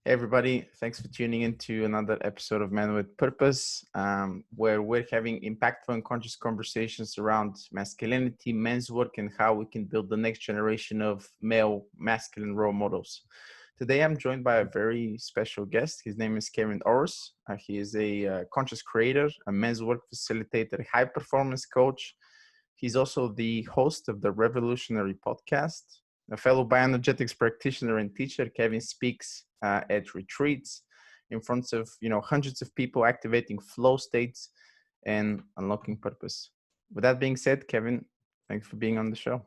Hey everybody, thanks for tuning in to another episode of Man with Purpose, where we're having impactful and conscious conversations around masculinity, men's work, and how we can build the next generation of male masculine role models. Today I'm joined by a very special guest. His name is Orosz. He is a conscious creator, a men's work facilitator, high performance coach. He's also the host of the Revolutionary podcast. A fellow bioenergetics practitioner and teacher, Kevin speaks at retreats in front of hundreds of people, activating flow states and unlocking purpose. With that being said, Kevin, thanks for being on the show.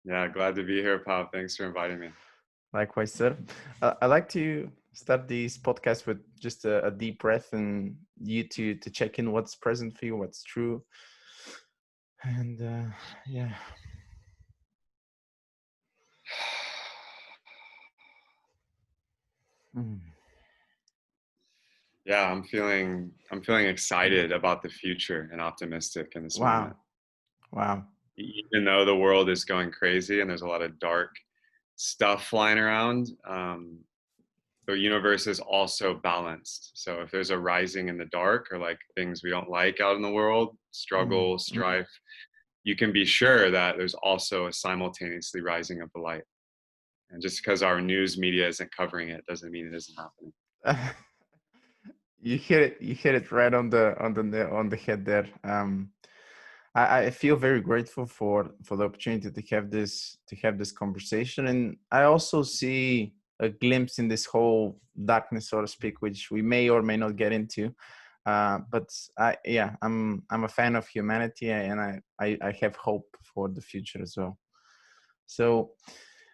Yeah, glad to be here, Pop. Thanks for inviting me. Likewise, sir. I'd like to start this podcast with just a deep breath and you to check in what's present for you, what's true. And yeah. Yeah, I'm feeling excited about the future and optimistic in this moment. Wow. Even though the world is going crazy and there's a lot of dark stuff flying around, the universe is also balanced. So if there's a rising in the dark or like things we don't like out in the world, struggle, strife, you can be sure that there's also a simultaneously rising of the light. And just because our news media isn't covering it doesn't mean it isn't happening. You hit it right on the head there. I feel very grateful for the opportunity to have this conversation, and I also see a glimpse in this whole darkness, so to speak, which we may or may not get into. But I'm a fan of humanity, and I have hope for the future as well. So.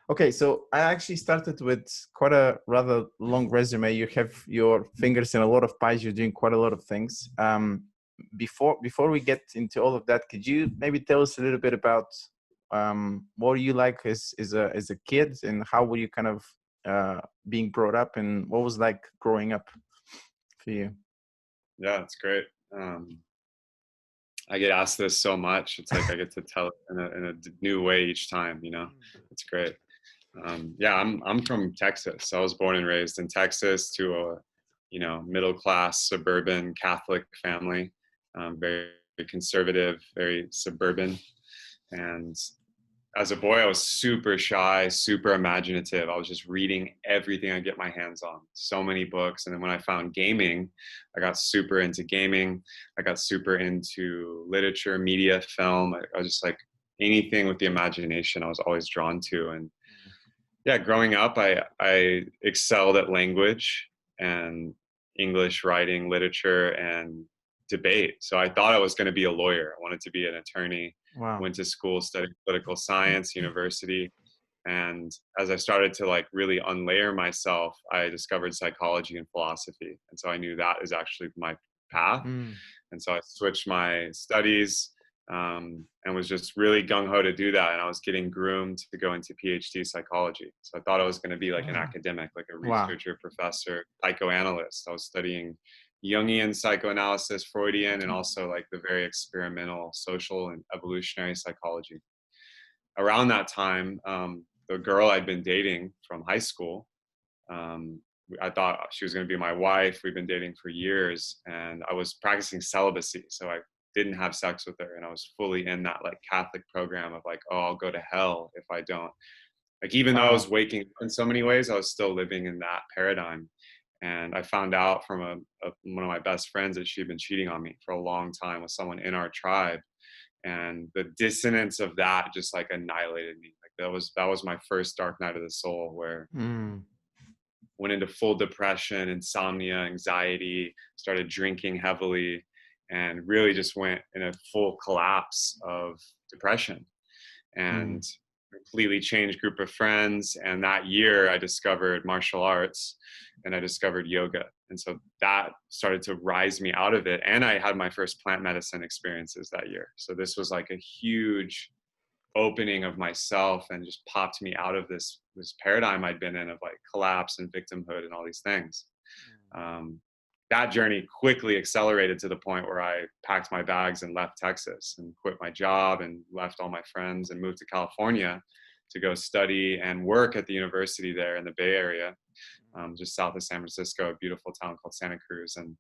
Okay, so I actually started with quite a rather long resume. You have your fingers in a lot of pies. You're doing quite a lot of things. Before we get into all of that, could you maybe tell us a little bit about what you like as a kid, and how were you kind of being brought up, and what was like growing up for you? Yeah, it's great. I get asked this so much. It's like I get to tell it in a new way each time. It's great. I'm from Texas. I was born and raised in Texas to a middle class suburban Catholic family, very conservative, very suburban. And as a boy, I was super shy, super imaginative. I was just reading everything I get my hands on, so many books. And then when I found gaming, I got super into gaming. I got super into literature, media, film. I was just like anything with the imagination I was always drawn to. And yeah, growing up, I excelled at language and English writing, literature, and debate. So I thought I was going to be a lawyer. I wanted to be an attorney. Wow. Went to school, studied political science, university. And as I started to like really unlayer myself, I discovered psychology and philosophy. And so I knew that is actually my path. And so I switched my studies, and was just really gung-ho to do that. And I was getting groomed to go into PhD psychology. So I thought I was going to be like an academic, like a researcher, professor, psychoanalyst. I was studying Jungian psychoanalysis, Freudian, and also like the very experimental social and evolutionary psychology. Around that time, the girl I'd been dating from high school, I thought she was going to be my wife. We've been dating for years, and I was practicing celibacy. So I didn't have sex with her, and I was fully in that like Catholic program of like, oh, I'll go to hell if I don't. Like, even though I was waking up in so many ways, I was still living in that paradigm. And I found out from one of my best friends that she'd been cheating on me for a long time with someone in our tribe. And the dissonance of that just like annihilated me. Like that was my first dark night of the soul, where went into full depression, insomnia, anxiety, started drinking heavily, and really just went in a full collapse of depression, and completely changed group of friends. And that year I discovered martial arts and I discovered yoga. And so that started to rise me out of it. And I had my first plant medicine experiences that year. So this was like a huge opening of myself and just popped me out of this paradigm I'd been in of like collapse and victimhood and all these things. That journey quickly accelerated to the point where I packed my bags and left Texas and quit my job and left all my friends and moved to California to go study and work at the university there in the Bay Area. just south of San Francisco, a beautiful town called Santa Cruz. And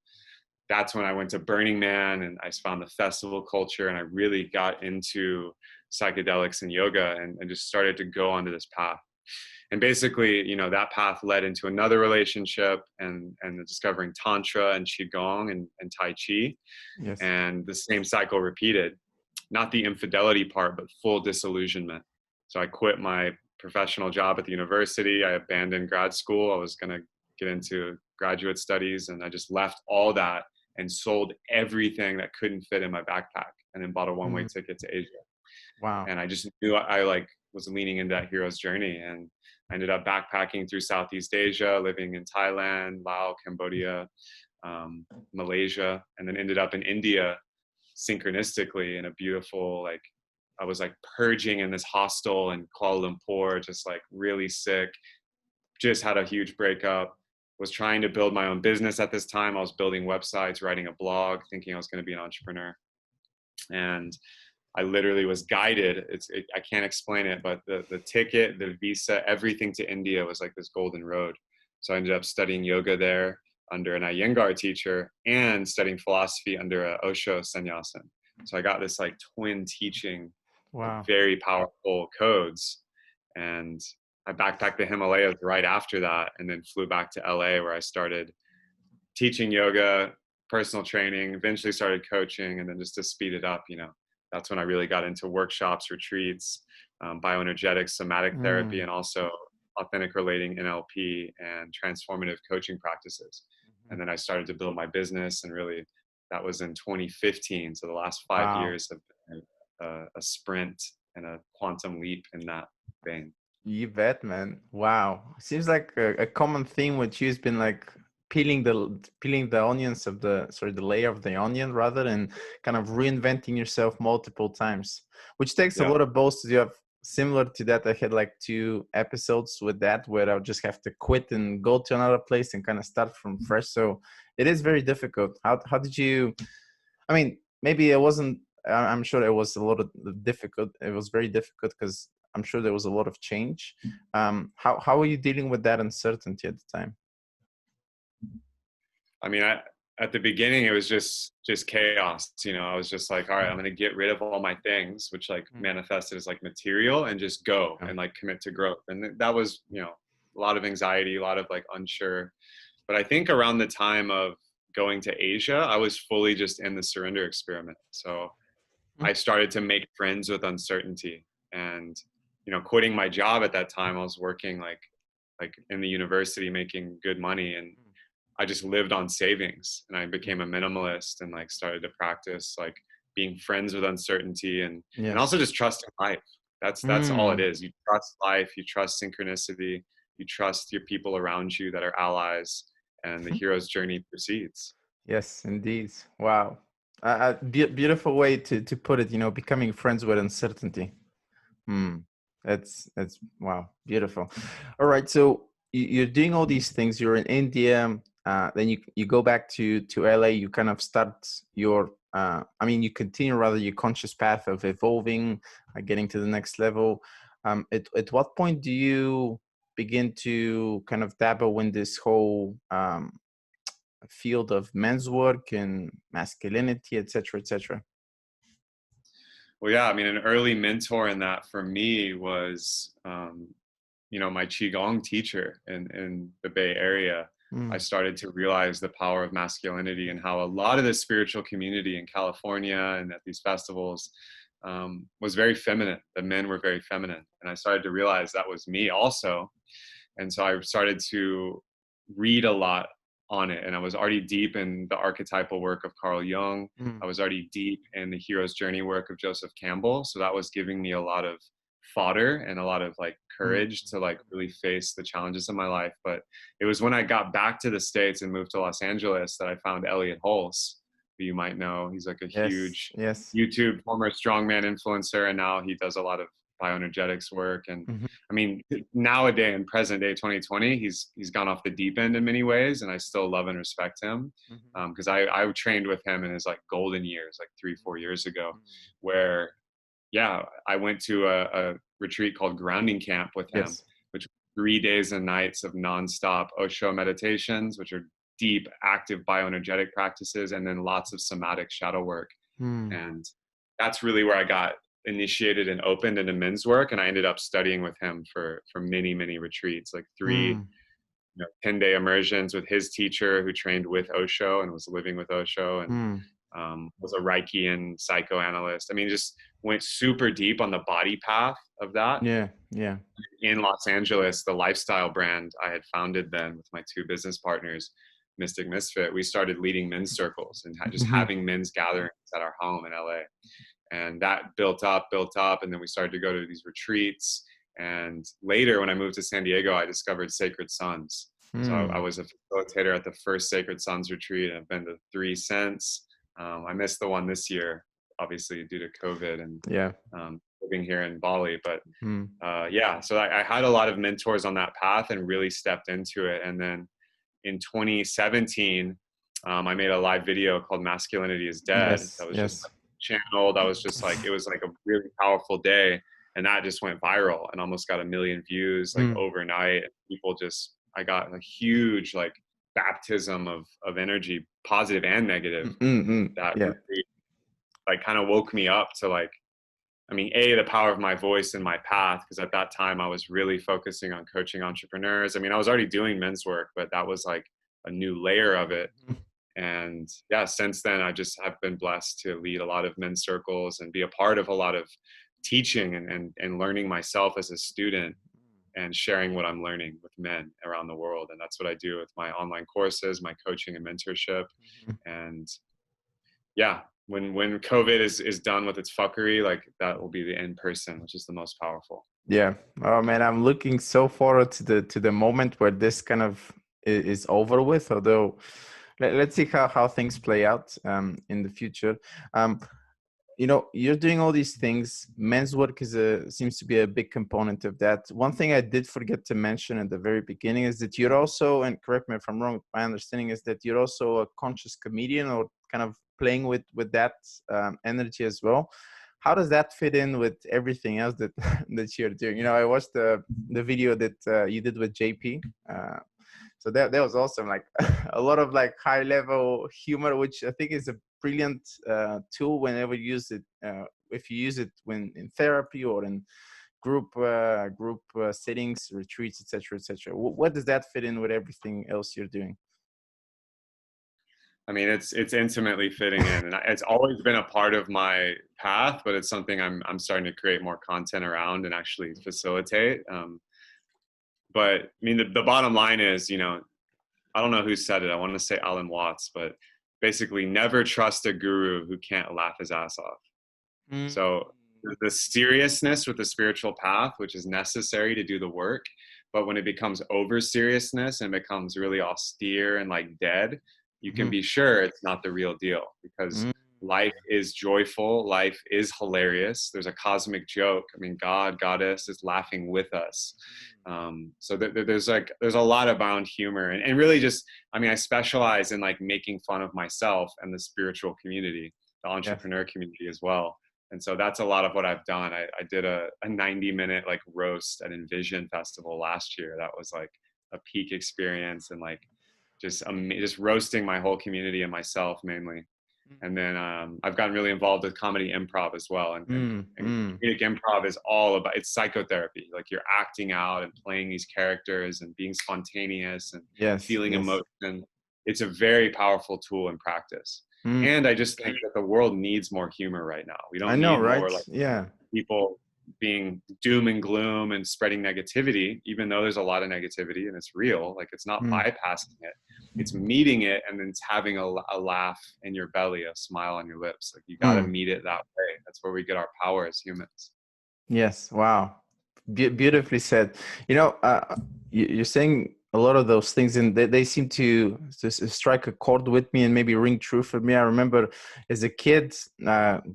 that's when I went to Burning Man and I found the festival culture, and I really got into psychedelics and yoga, and just started to go onto this path. And basically, that path led into another relationship, and discovering Tantra and Qigong and Tai Chi. Yes. And the same cycle repeated, not the infidelity part, but full disillusionment. So I quit my professional job at the university. I abandoned grad school. I was going to get into graduate studies, and I just left all that and sold everything that couldn't fit in my backpack, and then bought a one-way ticket to Asia. Wow. And I just knew I was leaning into that hero's journey, and I ended up backpacking through Southeast Asia, living in Thailand, Laos, Cambodia, Malaysia, and then ended up in India synchronistically in a beautiful, I was purging in this hostel in Kuala Lumpur, just really sick, just had a huge breakup, was trying to build my own business at this time. I was building websites, writing a blog, thinking I was going to be an entrepreneur. And I literally was guided. I can't explain it, but the ticket, the visa, everything to India was like this golden road. So I ended up studying yoga there under an Iyengar teacher, and studying philosophy under a Osho sannyasin. So I got this twin teaching, Wow. very powerful codes. And I backpacked the Himalayas right after that, and then flew back to LA, where I started teaching yoga, personal training, eventually started coaching, and then just to speed it up, that's when I really got into workshops, retreats, bioenergetics, somatic therapy, and also authentic relating, NLP, and transformative coaching practices. And then I started to build my business, and really that was in 2015. So the last 5 Wow. years have been a sprint and a quantum leap in that vein. You bet, man. Wow. Seems like a common theme with you has been peeling the onions of the layer of the onion, rather, and kind of reinventing yourself multiple times, which takes a Yeah. lot of balls to do. Have similar to that. I had 2 episodes with that where I'll just have to quit and go to another place and kind of start from fresh. So it is very difficult. How did you? I mean, maybe it wasn't. I'm sure it was a lot of difficult. It was very difficult because I'm sure there was a lot of change. How are you dealing with that uncertainty at the time? I mean, at the beginning, it was just chaos. I was just like, all right, I'm going to get rid of all my things, which manifested as material, and just go and commit to growth. And that was, a lot of anxiety, a lot of unsure. But I think around the time of going to Asia, I was fully just in the surrender experiment. So I started to make friends with uncertainty, and, quitting my job at that time, I was working in the university, making good money, and I just lived on savings, and I became a minimalist, and started to practice being friends with uncertainty, and also just trusting life. That's all it is. You trust life, you trust synchronicity, you trust your people around you that are allies, and the hero's journey proceeds. Yes, indeed. Wow. Beautiful way to put it, becoming friends with uncertainty. That's wow, beautiful. All right, so you're doing all these things. You're in India, then you go back to LA. You kind of start your, you continue rather your conscious path of evolving, getting to the next level. At what point do you begin to kind of dabble in this whole field of men's work and masculinity, etc., etc.? Well, yeah, an early mentor in that for me was, my Qigong teacher in the Bay Area. I started to realize the power of masculinity, and how a lot of the spiritual community in California and at these festivals was very feminine. The men were very feminine. And I started to realize that was me also. And so I started to read a lot on it. And I was already deep in the archetypal work of Carl Jung. I was already deep in the hero's journey work of Joseph Campbell. So that was giving me a lot of fodder and a lot of courage to really face the challenges of my life. But it was when I got back to the States and moved to Los Angeles that I found Elliot Hulse, who you might know. He's a huge YouTube former strongman influencer, and now he does a lot of bioenergetics work. And nowadays, in present day 2020, he's gone off the deep end in many ways, and I still love and respect him, because I trained with him in his golden years, 3-4 years ago, where I went to a retreat called Grounding Camp with him, which was 3 days and nights of nonstop Osho meditations, which are deep, active bioenergetic practices, and then lots of somatic shadow work. Mm. And that's really where I got initiated and opened into men's work. And I ended up studying with him for many, many retreats, like 3 Mm. 10-day immersions with his teacher who trained with Osho and was living with Osho, and Mm. was a Reiki and psychoanalyst. I mean, just went super deep on the body path of that. Yeah. Yeah. In Los Angeles, the lifestyle brand I had founded then with my 2 business partners, Mystic Misfit, we started leading men's circles and just Mhm. having men's gatherings at our home in LA. And that built up. And then we started to go to these retreats. And later, when I moved to San Diego, I discovered Sacred Sons. So I Mm. was a facilitator at the first Sacred Sons retreat, and I've been to 3 since. I missed the one this year, obviously due to COVID and Yeah. living here in Bali. But Mm. yeah, so I had a lot of mentors on that path and really stepped into it. And then in 2017, I made a live video called Masculinity is Dead. Yes. That was just Yes. channeled. I was just like, it was like a really powerful day. And that just went viral and almost got 1 million views like Mm. overnight. People just, I got a huge like baptism of energy, positive and negative, Mm. Mm. Mm. that Yeah. really like kind of woke me up to like, I mean, the power of my voice and my path, because at that time I was really focusing on coaching entrepreneurs. I mean, I was already doing men's work, but that was like a new layer of it. Mhm. And yeah, since then, I just have been blessed to lead a lot of men's circles and be a part of a lot of teaching and learning myself as a student and sharing what I'm learning with men around the world. And that's what I do with my online courses, my coaching and mentorship. Mhm. And yeah, when COVID is done with its fuckery, like that will be the in person, which is the most powerful. Yeah. Oh man, I'm looking so forward to the moment where this kind of is over with. Although, let's see how things play out in the future. Um, you're doing all these things. Men's work seems to be a big component of that. One thing I did forget to mention at the very beginning is that you're also, and correct me if I'm wrong, my understanding is that you're also a conscious comedian, or kind of playing with that energy as well. How does that fit in with everything else that that you're doing? I watched the video that you did with JP. So that was awesome. Like a lot of like high level humor, which I think is a brilliant tool whenever you use it. If you use it when in therapy or in group settings, retreats, etc., etc. What does that fit in with everything else you're doing? I mean, it's intimately fitting in, and it's always been a part of my path, but it's something I'm starting to create more content around and actually facilitate. But I mean, the bottom line is, I don't know who said it. I want to say Alan Watts, but basically, never trust a guru who can't laugh his ass off. Mm. So the seriousness with the spiritual path, which is necessary to do the work, but when it becomes over seriousness and becomes really austere and like dead, you can Mhm. be sure it's not the real deal, because Mm. life is joyful, life is hilarious. There's a cosmic joke. I mean, God, Goddess is laughing with us. So there's a lot about humor, and really just, I mean, I specialize in like making fun of myself and the spiritual community, the Yes. entrepreneur community as well. And so that's a lot of what I've done. I did a 90-minute like roast at Envision Festival last year. That was like a peak experience, and like just roasting my whole community and myself mainly. And then I've gotten really involved with comedy improv as well. Mm. And Mm. comedic improv is all about, it's psychotherapy. Like you're acting out and playing these characters and being spontaneous and Yes. feeling Yes. emotion. It's a very powerful tool in practice. Mm. And I just think that the world needs more humor right now. We I don't know, need right? more like Yeah. people being doom and gloom and spreading negativity, even though there's a lot of negativity and it's real. Like it's not Mm. bypassing it, it's meeting it, and then it's having a laugh in your belly, a smile on your lips. Like you got to Mm. meet it that way. That's where we get our power as humans. Yes. Wow. Beautifully said. You're saying a lot of those things, and they seem to strike a chord with me and maybe ring true for me. I remember as a kid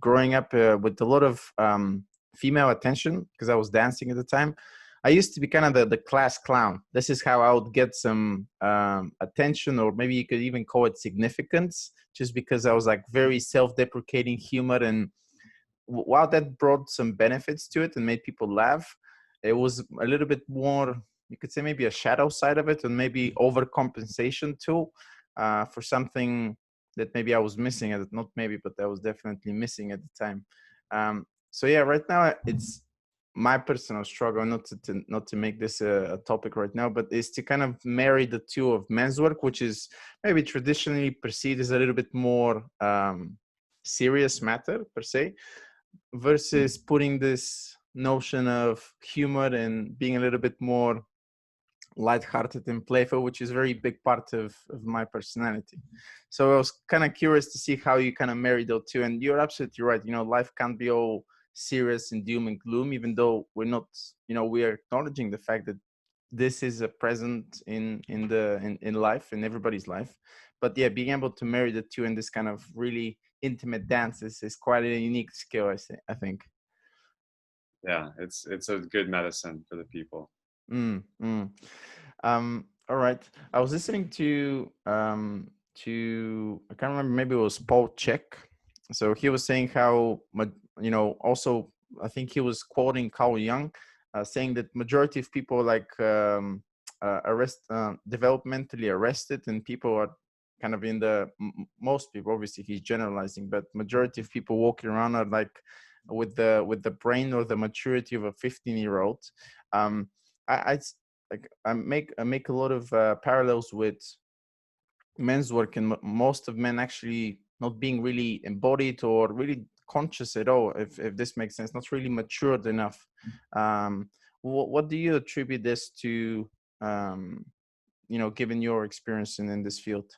growing up with a lot of female attention because I was dancing at the time. I used to be kind of the class clown. This is how I would get some attention, or maybe you could even call it significance, just because I was like very self-deprecating humor. And while that brought some benefits to it and made people laugh, it was a little bit more you could say maybe a shadow side of it, and maybe overcompensation too, for something that maybe I was missing at it. Not maybe, but I was definitely missing at the time. So yeah, right now it's my personal struggle, not to make this a topic right now, but is to kind of marry the two of men's work, which is maybe traditionally perceived as a little bit more serious matter per se, versus putting this notion of humor and being a little bit more lighthearted and playful, which is a very big part of my personality. So I was kind of curious to see how you kind of marry those two. And you're absolutely right. You know, life can't be all serious and doom and gloom, even though we're not, you know, we are acknowledging the fact that this is a present in life, in everybody's life. But yeah, being able to marry the two in this kind of really intimate dances is quite a unique skill, I think. Yeah, it's a good medicine for the people. All right. I was listening to I can't remember, maybe it was Paul Check. So he was saying how, you know, also I think he was quoting Carl Jung, saying that majority of people like developmentally arrested, and people are kind of in the most people, obviously he's generalizing, but majority of people walking around are like with the brain or the maturity of a 15-year-old. I like I make a lot of parallels with men's work, and most of men actually not being really embodied or really conscious at all, if this makes sense, not really matured enough. What do you attribute this to, you know, given your experience in this field?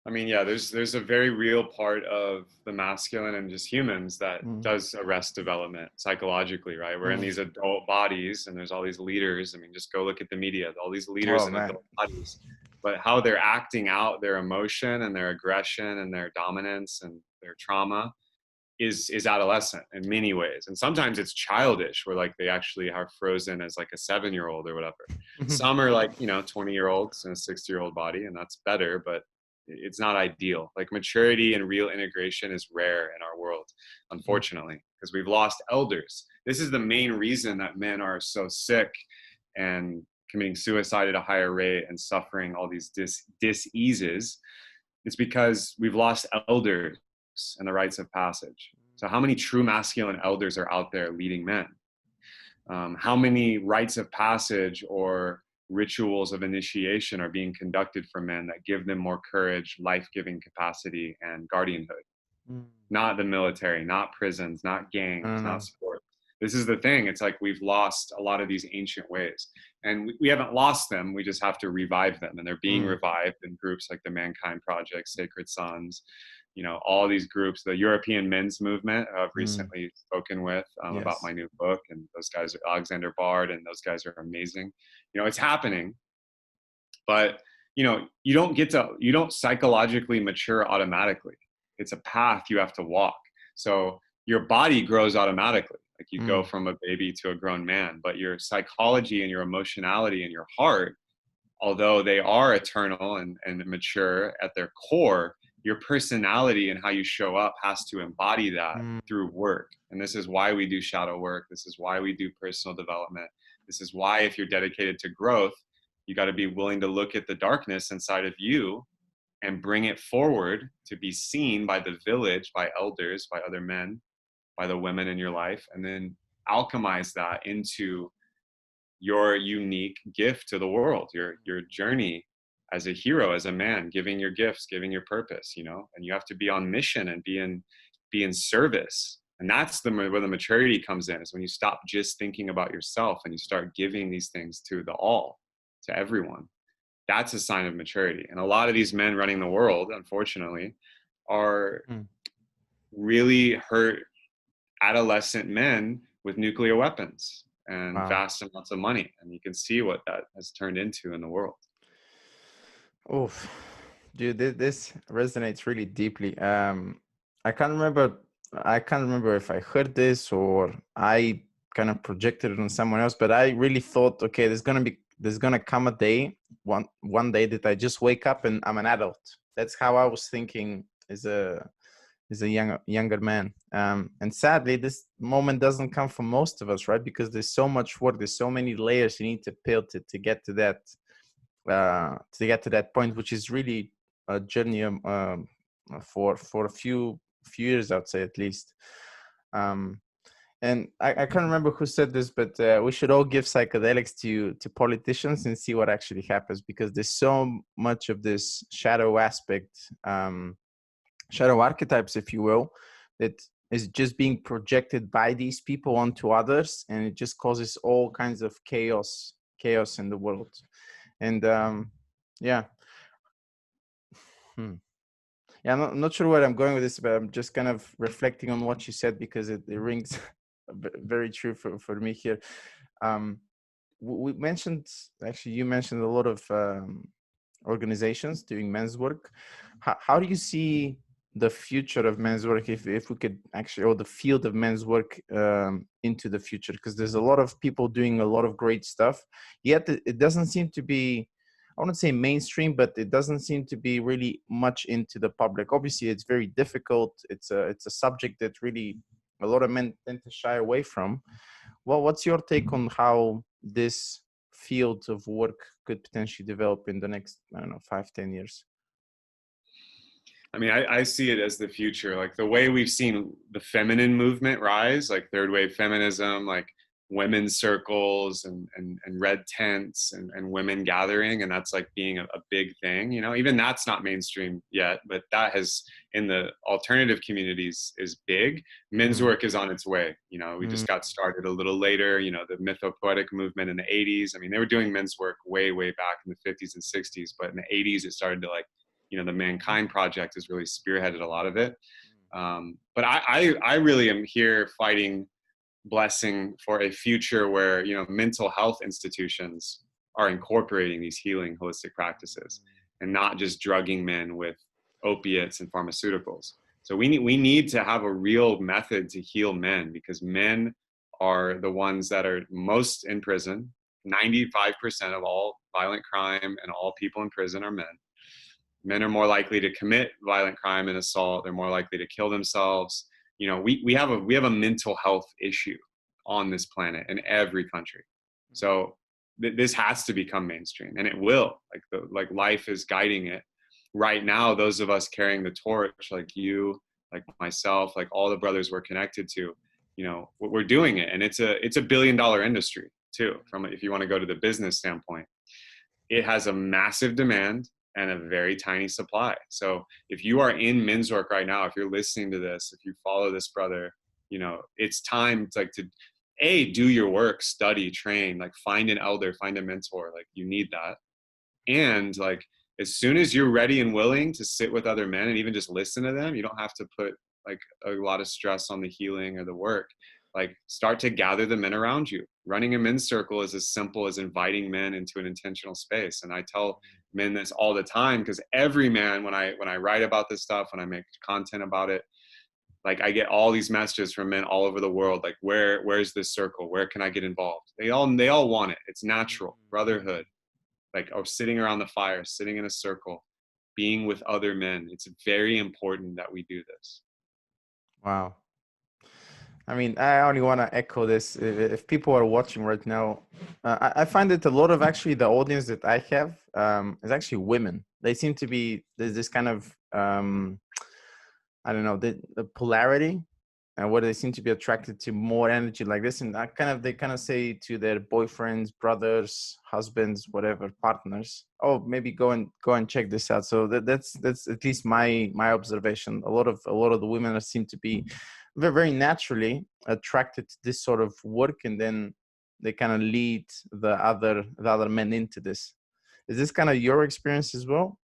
I mean, yeah, there's a very real part of the masculine and just humans that does arrest development psychologically, right? We're in these adult bodies, and there's all these leaders. I mean, just go look at the media, all these leaders in adult bodies, but how they're acting out their emotion and their aggression and their dominance and their trauma is adolescent in many ways. And sometimes it's childish, where like they actually are frozen as like a 7-year-old or whatever. Some are like, you know, 20-year-olds in a 60-year-old body, and that's better, but it's not ideal. Like maturity and real integration is rare in our world, unfortunately, because we've lost elders. This is the main reason that men are so sick and committing suicide at a higher rate and suffering all these diseases. It's because we've lost elders and the rites of passage. So how many true masculine elders are out there leading men? How many rites of passage or rituals of initiation are being conducted for men that give them more courage, life-giving capacity, and guardianhood? Not the military, not prisons, not gangs, not sports. This is the thing. It's like we've lost a lot of these ancient ways, and we haven't lost them. We just have to revive them, and they're being revived in groups like the Mankind Project, Sacred Sons, you know, all these groups. The European Men's Movement I've recently spoken with about my new book, and those guys are Alexander Bard, and those guys are amazing. You know, it's happening, but you know, you don't psychologically mature automatically. It's a path you have to walk. So your body grows automatically, like you go from a baby to a grown man, but your psychology and your emotionality and your heart, although they are eternal and mature at their core, your personality and how you show up has to embody that through work. And this is why we do shadow work. This is why we do personal development. This is why, if you're dedicated to growth, you got to be willing to look at the darkness inside of you and bring it forward to be seen by the village, by elders, by other men, by the women in your life, and then alchemize that into your unique gift to the world, your journey as a hero, as a man, giving your gifts, giving your purpose, you know. And you have to be on mission and be in service. And that's where the maturity comes in, is when you stop just thinking about yourself and you start giving these things to the all, to everyone. That's a sign of maturity. And a lot of these men running the world, unfortunately, are really hurt adolescent men with nuclear weapons and vast amounts of money. And you can see what that has turned into in the world. Oh, dude, this resonates really deeply. I can't remember if I heard this or I kind of projected it on someone else, but I really thought, okay, there's gonna come a day, one day that I just wake up and I'm an adult. That's how I was thinking as a is a younger man. And sadly, this moment doesn't come for most of us, right? Because there's so much work, there's so many layers you need to peel to get to that point, which is really a journey for a few years, I'd say at least. And I can't remember who said this, but we should all give psychedelics to politicians and see what actually happens, because there's so much of this shadow aspect, shadow archetypes, if you will, that is just being projected by these people onto others, and it just causes all kinds of chaos in the world. And yeah. Yeah, I'm not sure where I'm going with this, but I'm just kind of reflecting on what you said, because it rings very true for me here. We mentioned, actually, you mentioned a lot of organizations doing men's work. How do you see the future of men's work, if we could actually, or the field of men's work into the future? Because there's a lot of people doing a lot of great stuff, yet it doesn't seem to be, I wouldn't say mainstream, but it doesn't seem to be really much into the public. Obviously, it's very difficult. It's a subject that really a lot of men tend to shy away from. Well, what's your take on how this field of work could potentially develop in the next, I don't know, 5-10 years? I mean, I see it as the future. Like the way we've seen the feminine movement rise, like third wave feminism, like women's circles and red tents and women gathering. And that's like being a big thing, you know, even that's not mainstream yet, but that has in the alternative communities is big. Men's work is on its way. You know, we just got started a little later, you know, the mythopoetic movement in the 80s. I mean, they were doing men's work way back in the 50s and 60s, but in the 80s, it started to like, you know, the Mankind Project has really spearheaded a lot of it. But I really am here fighting, blessing for a future where, you know, mental health institutions are incorporating these healing holistic practices and not just drugging men with opiates and pharmaceuticals. So we need to have a real method to heal men, because men are the ones that are most in prison. 95% of all violent crime and all people in prison are men. Men are more likely to commit violent crime and assault. They're more likely to kill themselves. You know, we have a mental health issue on this planet in every country. So this has to become mainstream, and it will. Like life is guiding it right now. Those of us carrying the torch, like you, like myself, like all the brothers we're connected to, you know, we're doing it, and it's a $1 billion industry too. From if you want to go to the business standpoint, it has a massive demand and a very tiny supply. So if you are in men's work right now, if you're listening to this, if you follow this brother, you know, it's time to, like, to do your work, study, train, like find an elder, find a mentor, like you need that. And like, as soon as you're ready and willing to sit with other men and even just listen to them, you don't have to put like a lot of stress on the healing or the work. Like start to gather the men around you. Running a men's circle is as simple as inviting men into an intentional space. And I tell men this all the time, because every man, when I write about this stuff, when I make content about it, like I get all these messages from men all over the world, like where's this circle? Where can I get involved? They all want it. It's natural. Brotherhood, like, or sitting around the fire, sitting in a circle, being with other men. It's very important that we do this. Wow. I mean, I only want to echo this. If people are watching right now, I find that a lot of actually the audience that I have is actually women. They seem to be, there's this kind of, I don't know, the polarity, and where they seem to be attracted to more energy like this. And they kind of say to their boyfriends, brothers, husbands, whatever, partners, oh, maybe go and check this out. So that's at least my observation. A lot of the women seem to be very, very naturally attracted to this sort of work, and then they kind of lead the other men into this. Is this kind of your experience as well?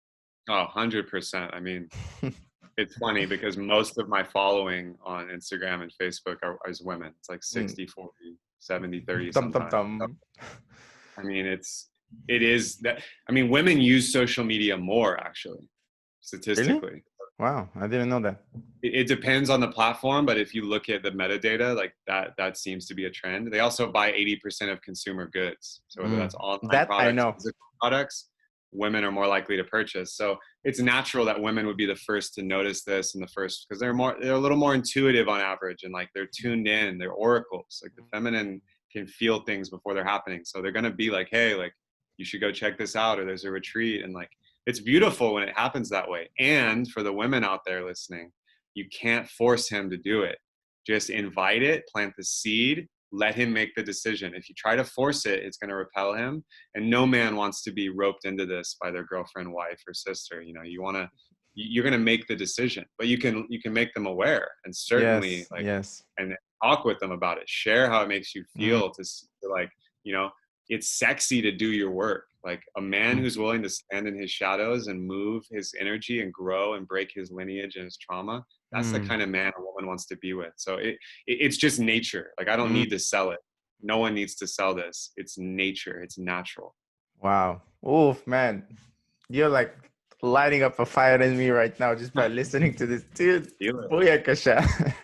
Oh, 100%. I mean, it's funny because most of my following on Instagram and Facebook is women. It's like 60, 40, 70, 30 Tum, tum, sometimes. tum. I mean, it is that, I mean, women use social media more actually, Really? statistically. Wow, I didn't know that. It depends on the platform, but if you look at the metadata, like that seems to be a trend. They also buy 80% of consumer goods. So whether that's online That I products, know. physical products, women are more likely to purchase. So it's natural that women would be the first to notice this and the first, because they're a little more intuitive on average, and like they're tuned in, they're oracles. Like the feminine can feel things before they're happening. So they're going to be like, hey, like you should go check this out, or there's a retreat. And like, it's beautiful when it happens that way. And for the women out there listening, you can't force him to do it. Just invite it, plant the seed, let him make the decision. If you try to force it, it's going to repel him. And no man wants to be roped into this by their girlfriend, wife, or sister. You know, you're going to make the decision, but you can make them aware, and certainly Yes, like, yes. and talk with them about it. Share how it makes you Mm, feel to like, you know, it's sexy to do your work. Like a man mm, who's willing to stand in his shadows and move his energy and grow and break his lineage and his trauma. That's the mm, kind of man a woman wants to be with. So it's just nature. Like I don't mm. need to sell it. No one needs to sell this. It's nature. It's natural. Wow. Oh man, you're like lighting up a fire in me right now just by listening to this, dude. Feel it. Booyakasha.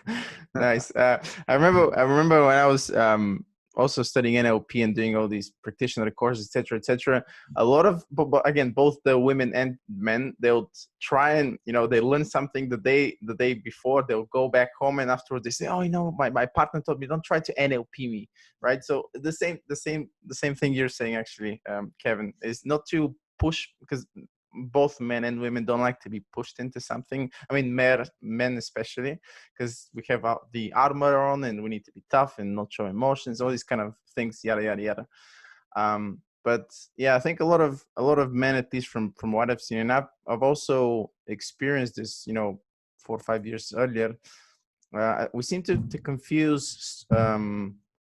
Nice. I remember when I was also studying NLP and doing all these practitioner courses, etc., etc. A lot of, but again, both the women and men, they'll try and they learn something the day before. They'll go back home and afterwards they say, oh, my partner told me don't try to NLP me, right? So the same thing you're saying actually, Kevin, is not to push, because both men and women don't like to be pushed into something. I mean, men especially, because we have the armor on and we need to be tough and not show emotions, all these kind of things, yada yada yada. But yeah, I think a lot of men, at least from what I've seen, and I've also experienced this, 4 or 5 years earlier. We seem to confuse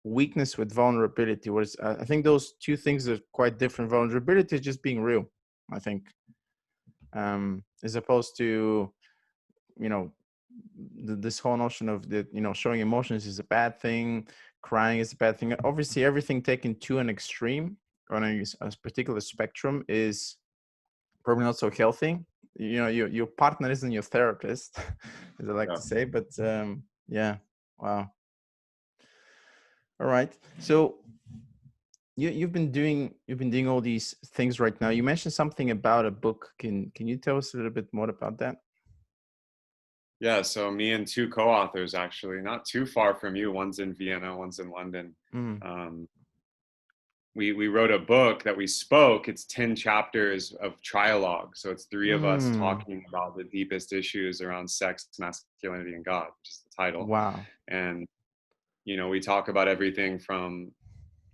weakness with vulnerability, whereas I think those two things are quite different. Vulnerability is just being real, I think, as opposed to you know this whole notion of showing emotions is a bad thing, crying is a bad thing. Obviously, everything taken to an extreme on a particular spectrum is probably not so healthy. Your partner isn't your therapist, as I like Yeah. to say. But yeah, wow. All right, so you've been doing all these things right now. You mentioned something about a book. Can you tell us a little bit more about that? Yeah. So me and two co-authors, actually, not too far from you. One's in Vienna, one's in London. Mm. Um, we wrote a book that we spoke. It's 10 chapters of trialogue. So it's three of us Mm. talking about the deepest issues around sex, masculinity, and God, which is the title. Wow. And, we talk about everything from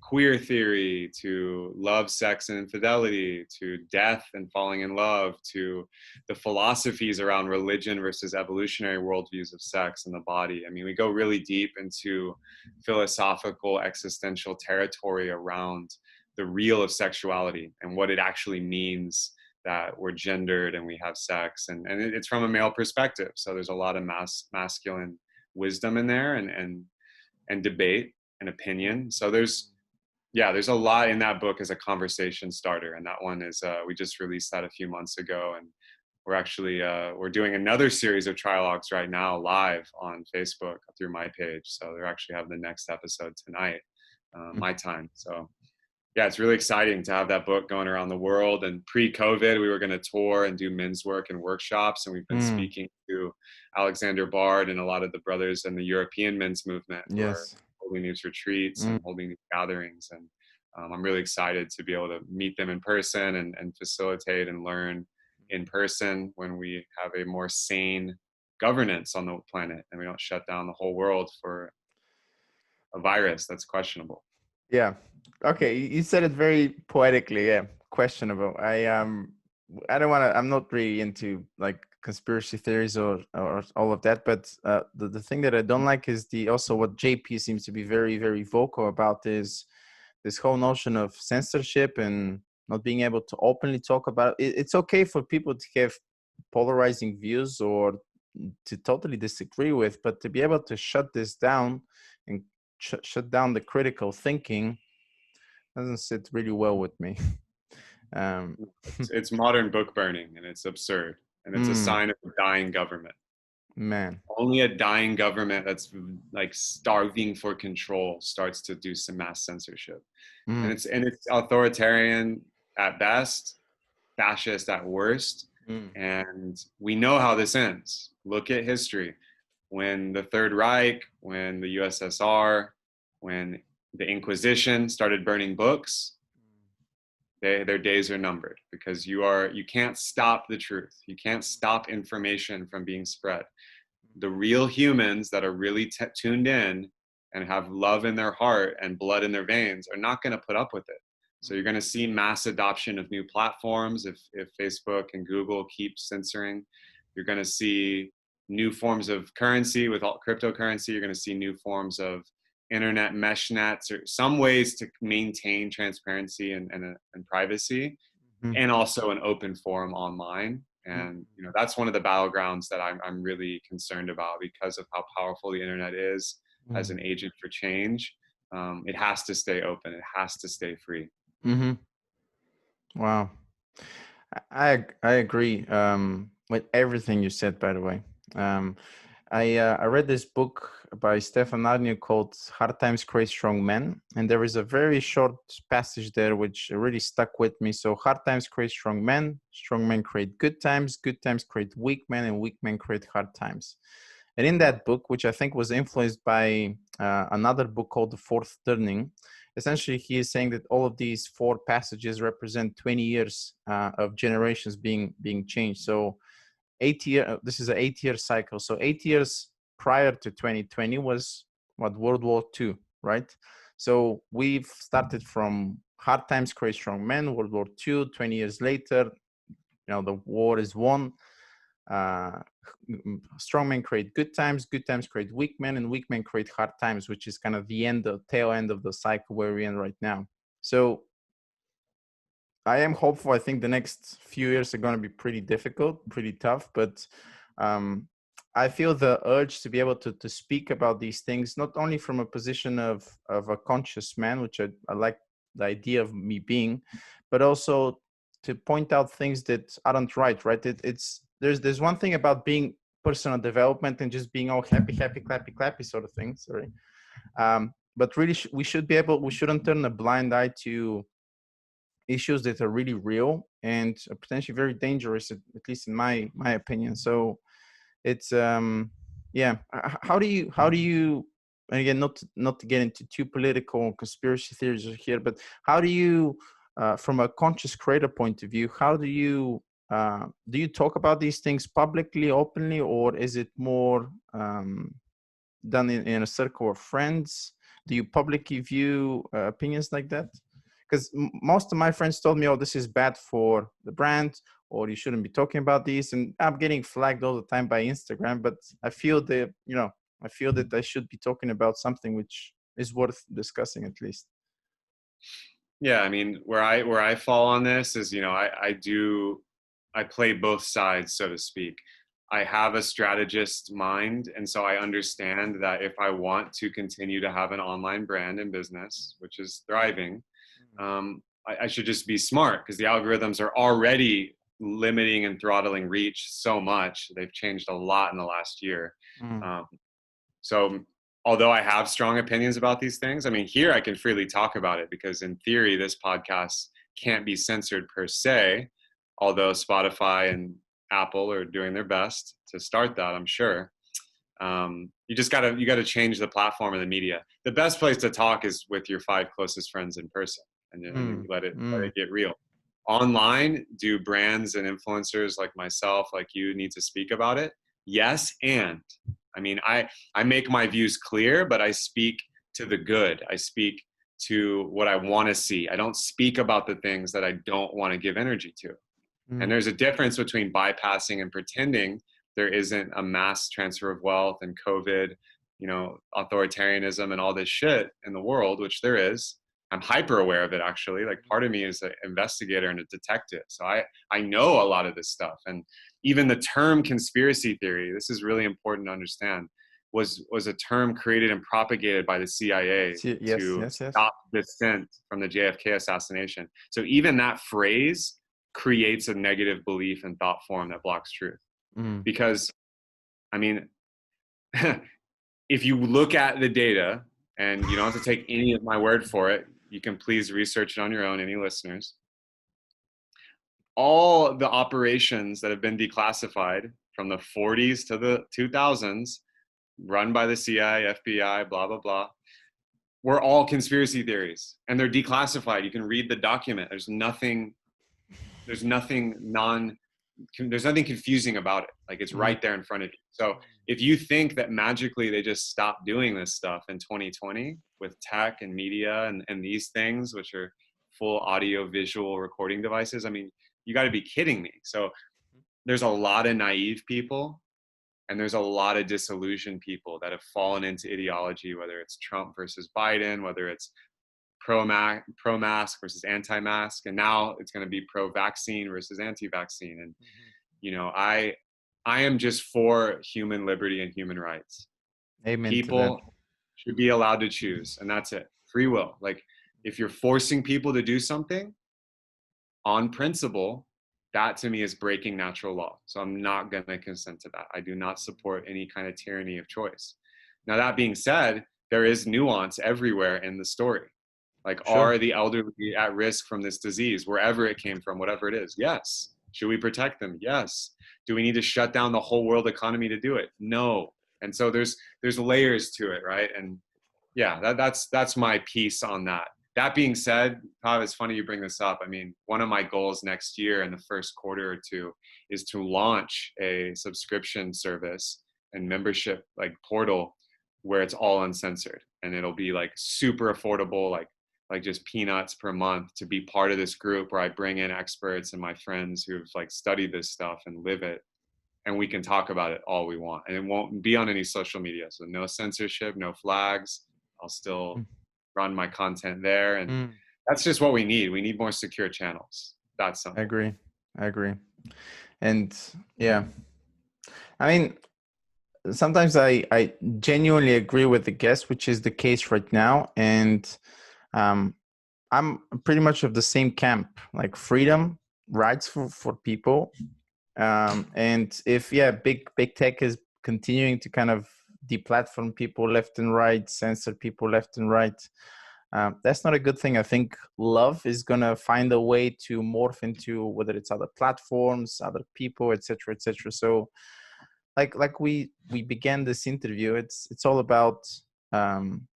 queer theory to love, sex, and infidelity, to death and falling in love, to the philosophies around religion versus evolutionary worldviews of sex and the body. I mean, we go really deep into philosophical, existential territory around the real of sexuality and what it actually means that we're gendered and we have sex. And it's from a male perspective. So there's a lot of masculine wisdom in there, and debate and opinion. So there's a lot in that book as a conversation starter. And that one is, we just released that a few months ago. And we're actually, we're doing another series of trialogues right now live on Facebook through my page. So they're actually have the next episode tonight, my time. So yeah, it's really exciting to have that book going around the world. And pre-COVID, we were going to tour and do men's work and workshops. And we've been Mm. speaking to Alexander Bard and a lot of the brothers in the European men's movement who are Yes. holding these retreats Mm. and holding these gatherings. And I'm really excited to be able to meet them in person and facilitate and learn in person when we have a more sane governance on the planet and we don't shut down the whole world for a virus that's questionable. Yeah. Okay. You said it very poetically. Yeah. Questionable. I don't want to. I'm not really into like conspiracy theories or all of that. But the thing that I don't like is also what JP seems to be very very vocal about is this whole notion of censorship and not being able to openly talk about it. It's okay for people to have polarizing views or to totally disagree with, but to be able to shut this down and shut down the critical thinking doesn't sit really well with me. um, It's modern book burning, and it's absurd, and it's a mm, sign of a dying government. man. Only a dying government that's like starving for control starts to do some mass censorship, and Mm, it's authoritarian at best, fascist at worst. Mm. And we know how this ends. Look at history. When the Third Reich, when the USSR, when the Inquisition started burning books, their days are numbered, because you can't stop the truth. You can't stop information from being spread. The real humans that are really tuned in and have love in their heart and blood in their veins are not going to put up with it. So you're going to see mass adoption of new platforms if Facebook and Google keep censoring. You're going to see new forms of currency with cryptocurrency. You're going to see new forms of internet mesh nets, or some ways to maintain transparency and privacy, Mm. and also an open forum online. And that's one of the battlegrounds that I'm really concerned about, because of how powerful the internet is as an agent for change. It has to stay open. It has to stay free. Mm-hmm. Wow. I agree with everything you said, by the way. Um, I read this book by Stefan Agnew called Hard Times Create Strong Men. And there is a very short passage there which really stuck with me. So hard times create strong men create good times create weak men, and weak men create hard times. And in that book, which I think was influenced by another book called The Fourth Turning, essentially he is saying that all of these four passages represent 20 years of generations being changed. So 8 year, this is an 8-year cycle. So 8 years prior to 2020 was what, World War II, right? So we've started from hard times create strong men, World War II. 20 years later, the war is won. Strong men create good times create weak men, and weak men create hard times, which is kind of the tail end of the cycle where we're in right now. So I am hopeful. I think the next few years are going to be pretty difficult, pretty tough, but I feel the urge to be able to speak about these things, not only from a position of a conscious man, which I like the idea of me being, but also to point out things that aren't right. There's one thing about being personal development and just being all happy, clappy, clappy sort of thing. Sorry. But really, we shouldn't turn a blind eye to issues that are really real and potentially very dangerous, at least in my opinion. So it's yeah. How do you, and again, not to get into too political conspiracy theories here, but how do you, from a conscious creator point of view, how do you talk about these things publicly, openly, or is it more done in a circle of friends? Do you publicly view opinions like that? Because most of my friends told me, oh, this is bad for the brand, or you shouldn't be talking about these. And I'm getting flagged all the time by Instagram, but I feel that, I should be talking about something which is worth discussing at least. Yeah, I mean, where I fall on this is, I play both sides, so to speak. I have a strategist mind, and so I understand that if I want to continue to have an online brand and business, which is thriving, I should just be smart, because the algorithms are already limiting and throttling reach so much. They've changed a lot in the last year. So although I have strong opinions about these things, I mean, here I can freely talk about it, because in theory, this podcast can't be censored per se, although Spotify and Apple are doing their best to start that, I'm sure. You gotta change the platform of the media. The best place to talk is with your 5 closest friends in person, and let it get real. Online, do brands and influencers like myself, like you, need to speak about it? Yes, and I mean, I make my views clear, but I speak to the good. I speak to what I want to see. I don't speak about the things that I don't want to give energy to. And there's a difference between bypassing and pretending there isn't a mass transfer of wealth and COVID, authoritarianism and all this shit in the world, which there is. I'm hyper aware of it, actually. Like, part of me is an investigator and a detective. So I know a lot of this stuff. And even the term conspiracy theory, this is really important to understand, was a term created and propagated by the CIA to stop dissent from the JFK assassination. So even that phrase creates a negative belief and thought form that blocks truth. Because, I mean, if you look at the data, and you don't have to take any of my word for it, you can please research it on your own, any listeners. all the operations that have been declassified from the 40s to the 2000s, run by the CIA, FBI, blah, blah, blah, were all conspiracy theories, and they're declassified. You can read the document. There's nothing there's nothing confusing about it. Like, it's right there in front of you. So if you think that magically they just stopped doing this stuff in 2020 with tech and media and these things, which are full audio visual recording devices, I mean, you got to be kidding me. So there's a lot of naive people, and there's a lot of disillusioned people that have fallen into ideology, whether it's Trump versus Biden, whether it's pro-mask versus anti-mask, and now it's going to be pro-vaccine versus anti-vaccine. And you know, I am just for human liberty and human rights. Amen to that. People should be allowed to choose, and that's it. Free will. Like, if you're forcing people to do something on principle, that to me is breaking natural law. So I'm not going to consent to that. I do not support any kind of tyranny of choice. Now, that being said, there is nuance everywhere in the story. Like, Sure. are the elderly at risk from this disease, wherever it came from, whatever it is? Yes. Should we protect them? Yes. Do we need to shut down the whole world economy to do it? No. And so there's layers to it, right? And yeah, that's my piece on that. That being said, Pav, it's funny you bring this up. I mean, one of my goals next year in the first quarter or two is to launch a subscription service and membership like portal where it's all uncensored, and it'll be like super affordable, like just peanuts per month, to be part of this group where I bring in experts and my friends who've like studied this stuff and live it, and we can talk about it all we want, and it won't be on any social media. So no censorship, no flags. I'll still run my content there, and that's just what we need. We need more secure channels. That's something. I agree. And yeah, I mean, sometimes I genuinely agree with the guest, which is the case right now. And I'm pretty much of the same camp, like freedom, rights for people. And if, big tech is continuing to kind of deplatform people left and right, censor people left and right, that's not a good thing. I think love is going to find a way to morph into, whether it's other platforms, other people, etc., etc. So like we began this interview, it's all about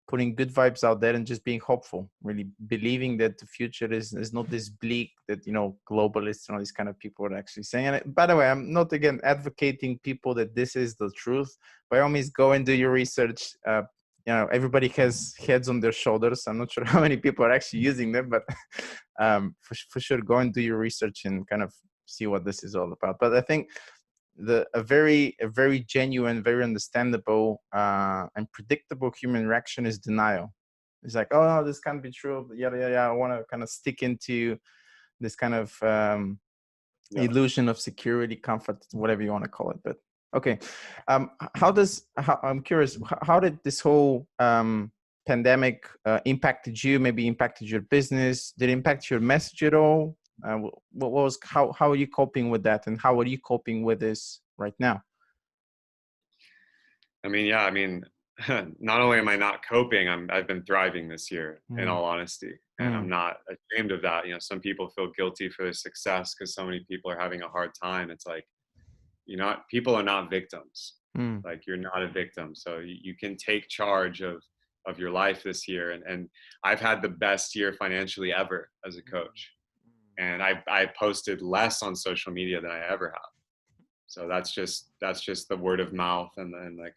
putting good vibes out there and just being hopeful, really believing that the future is not this bleak that, you know, globalists and all these kind of people are actually saying. And by the way, I'm not, again, advocating people that this is the truth. By all means, go and do your research. You know, everybody has heads on their shoulders. I'm not sure how many people are actually using them, but for sure, go and do your research and kind of see what this is all about. But I think a very genuine, very understandable and predictable human reaction is denial. It's like, oh no, this can't be true. But I want to kind of stick into this kind of illusion of security, comfort, whatever you want to call it. But okay, I'm curious, how did this whole pandemic impacted you? Maybe impacted your business? Did it impact your message at all? How are you coping with that, and how are you coping with this right now? I mean, not only am I not coping, I've been thriving this year, in all honesty, and I'm not ashamed of that. You know, some people feel guilty for their success because so many people are having a hard time. It's like, people are not victims. Like, you're not a victim, so you can take charge of your life this year. And I've had the best year financially ever as a coach. And I posted less on social media than I ever have. So that's just the word of mouth and then like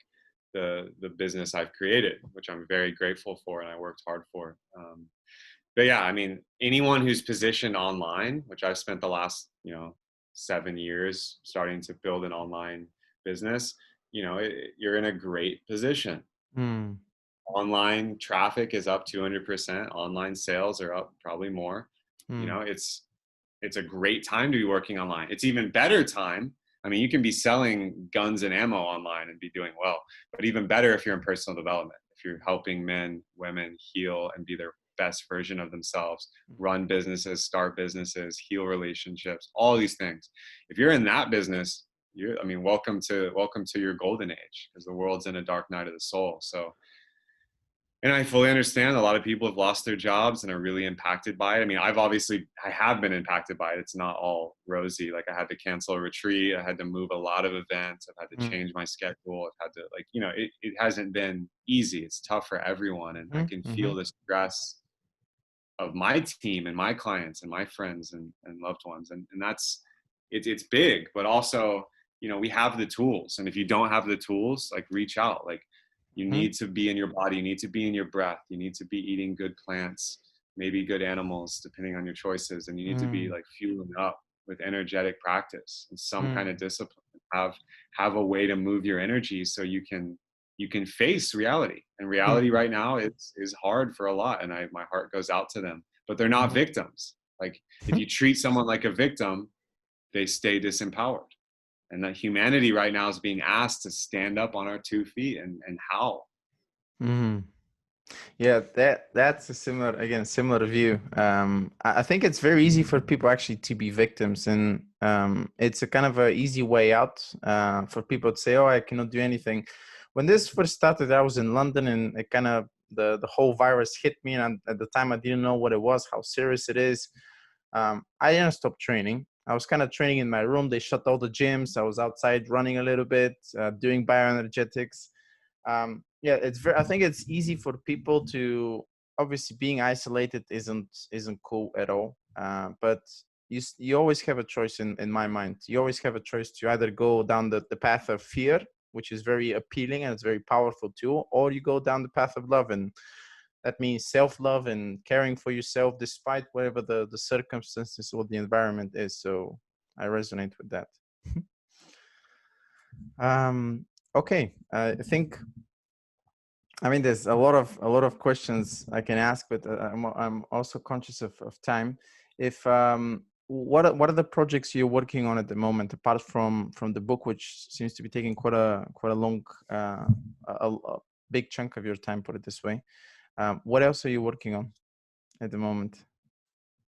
the business I've created, which I'm very grateful for and I worked hard for. But yeah, I mean, anyone who's positioned online, which I've spent the last 7 years starting to build an online business, you're in a great position. Online traffic is up 200%. Online sales are up probably more. It's a great time to be working online. It's even better time. I mean, you can be selling guns and ammo online and be doing well, but even better if you're in personal development, if you're helping men, women heal and be their best version of themselves, run businesses, start businesses, heal relationships, all these things. If you're in that business, welcome to your golden age, because the world's in a dark night of the soul. So And I fully understand a lot of people have lost their jobs and are really impacted by it. I mean, I have been impacted by it. It's not all rosy. Like I had to cancel a retreat. I had to move a lot of events. I've had to Mm, change my schedule. I've had to like, it hasn't been easy. It's tough for everyone. And I mm, can feel mhm, the stress of my team and my clients and my friends and loved ones. And that's, it's big, but also, we have the tools. And if you don't have the tools, like reach out, like you mhm, need to be in your body, you need to be in your breath, you need to be eating good plants, maybe good animals, depending on your choices. And you need to be mm, like fueling up with energetic practice and some kind mm, of discipline. Have a way to move your energy so you can face reality, and reality mm, right now is hard for a lot, and my heart goes out to them, but they're not mhm. victims. Like if you treat someone like a victim, they stay disempowered, and that humanity right now is being asked to stand up on our 2 feet and howl. Mhm. Yeah, that's a similar view. I think it's very easy for people actually to be victims, and it's a kind of a easy way out for people to say, "Oh, I cannot do anything." When this first started, I was in London, and it kind of the whole virus hit me, and at the time I didn't know what it was, how serious it is. I didn't stop training. I was kind of training in my room. They shut all the gyms. I was outside running a little bit, doing bioenergetics. Yeah, I think it's easy for people to, obviously being isolated isn't cool at all. But you always have a choice in my mind. You always have a choice to either go down the path of fear, which is very appealing and it's very powerful too, or you go down the path of love, and that means self-love and caring for yourself despite whatever the circumstances or the environment is. So I resonate with that. um okay, I think, I mean, there's a lot of questions I can ask, but I'm also conscious of time. If what are the projects you're working on at the moment, apart from the book, which seems to be taking quite a long, a big chunk of your time, put it this way. What else are you working on at the moment?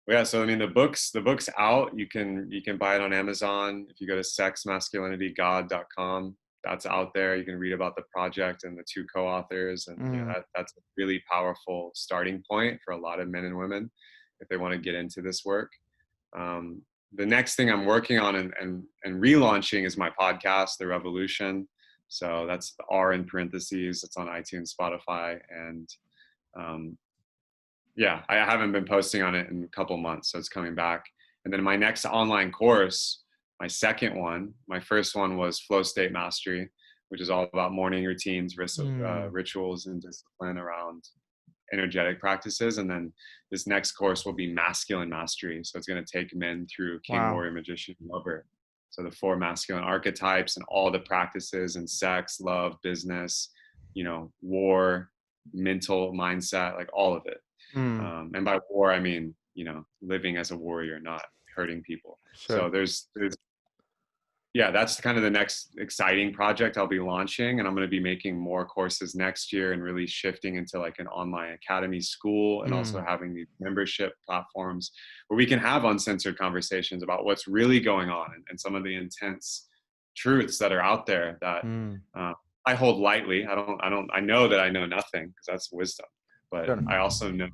Yeah, so I mean the book's out. You can buy it on Amazon. If you go to sexmasculinitygod.com, that's out there. You can read about the project and the two co-authors, and Mm, that's a really powerful starting point for a lot of men and women if they want to get into this work. Um, the next thing I'm working on and relaunching is my podcast, The Revolution. So that's the R in parentheses. It's on iTunes, Spotify, and um, yeah, I haven't been posting on it in a couple months, so it's coming back. And then my next online course, my second one, my first one was Flow State Mastery, which is all about morning routines, mm, rituals, and discipline around energetic practices. And then this next course will be Masculine Mastery. So it's going to take men through King, wow. Warrior, Magician, Lover. So the 4 masculine archetypes and all the practices and sex, love, business, war, mental mindset, like all of it. Mm, And by war, I mean, living as a warrior, not hurting people. sure. So yeah, that's kind of the next exciting project I'll be launching. And I'm going to be making more courses next year and really shifting into like an online academy school, and also Mm, having these membership platforms where we can have uncensored conversations about what's really going on, and some of the intense truths that are out there that mm, uh, I hold lightly. I know that I know nothing, because that's wisdom. But sure. I also know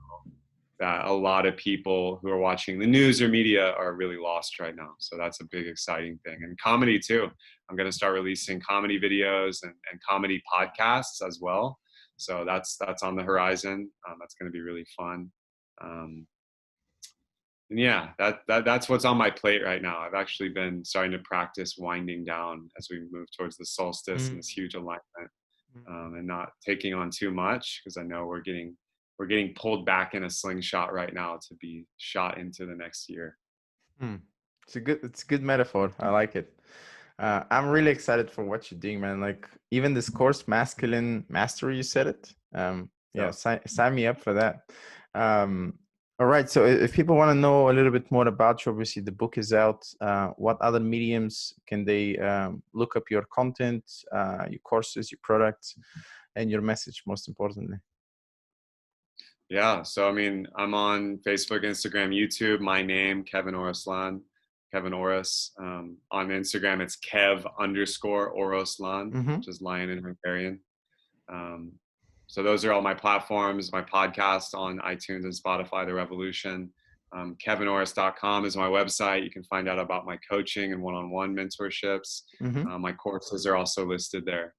that a lot of people who are watching the news or media are really lost right now. So that's a big, exciting thing. And comedy too. I'm going to start releasing comedy videos and comedy podcasts as well. So that's on the horizon. That's going to be really fun. Um, and yeah, that's what's on my plate right now. I've actually been starting to practice winding down as we move towards the solstice and this Mm, huge alignment, mm, and not taking on too much, because I know we're getting pulled back in a slingshot right now to be shot into the next year. mm. It's a good metaphor. I like it. I'm really excited for what you're doing, man. Like even this course, Masculine Mastery, you said it. Yeah, So sign me up for that. All right. So if people want to know a little bit more about you, obviously the book is out. What other mediums can they look up your content, your courses, your products, and your message, most importantly? yeah, so I mean, I'm on Facebook, Instagram, YouTube. My name, Kevin Oroslan, Kevin Orosz. On Instagram, it's Kev_Oroslan, Mm-hmm. which is lion in Hungarian. Um, So those are all my platforms, my podcast on iTunes and Spotify, The Revolution. KevinOrosz.com is my website. You can find out about my coaching and one-on-one mentorships. My courses are also listed there.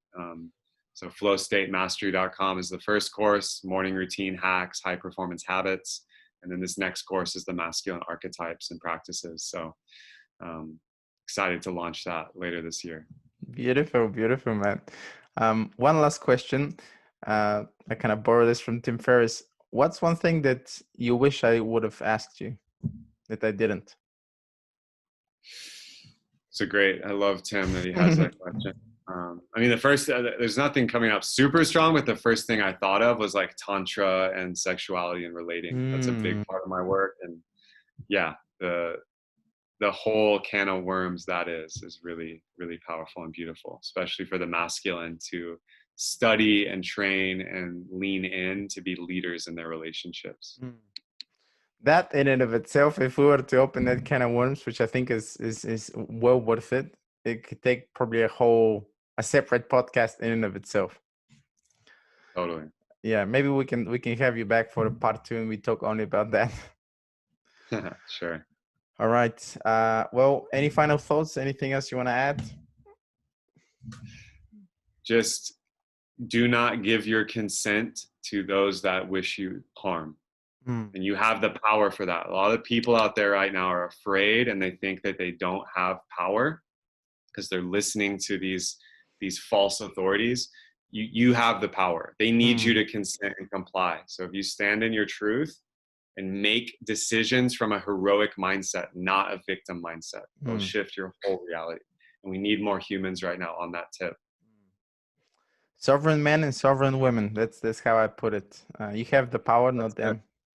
So flowstatemastery.com is the first course, morning routine hacks, high performance habits. And then this next course is the masculine archetypes and practices. So excited to launch that later this year. Beautiful, beautiful, man. One last question. I kind of borrow this from Tim Ferriss. What's one thing that you wish I would have asked you that I didn't? So great. I love Tim that he has that question. I mean, there's nothing coming up super strong, but the first thing I thought of was like Tantra and sexuality and relating. That's a big part of my work. And yeah, the whole can of worms that is really, really powerful and beautiful, especially for the masculine to study and train and lean in to be leaders in their relationships. That in and of itself, if we were to open that can of worms, which I think is well worth it, it could take probably a separate podcast in and of itself. Totally. Yeah, maybe we can have you back for a part 2 and we talk only about that. Sure. All right. Well, any final thoughts? Anything else you want to add? Just do not give your consent to those that wish you harm. And you have the power for that. A lot of people out there right now are afraid and they think that they don't have power because they're listening to these false authorities. You have the power. They need you to consent and comply. So if you stand in your truth and make decisions from a heroic mindset, not a victim mindset, it'll shift your whole reality. And we need more humans right now on that tip. Sovereign men and sovereign women. That's how I put it. You have the power, not them.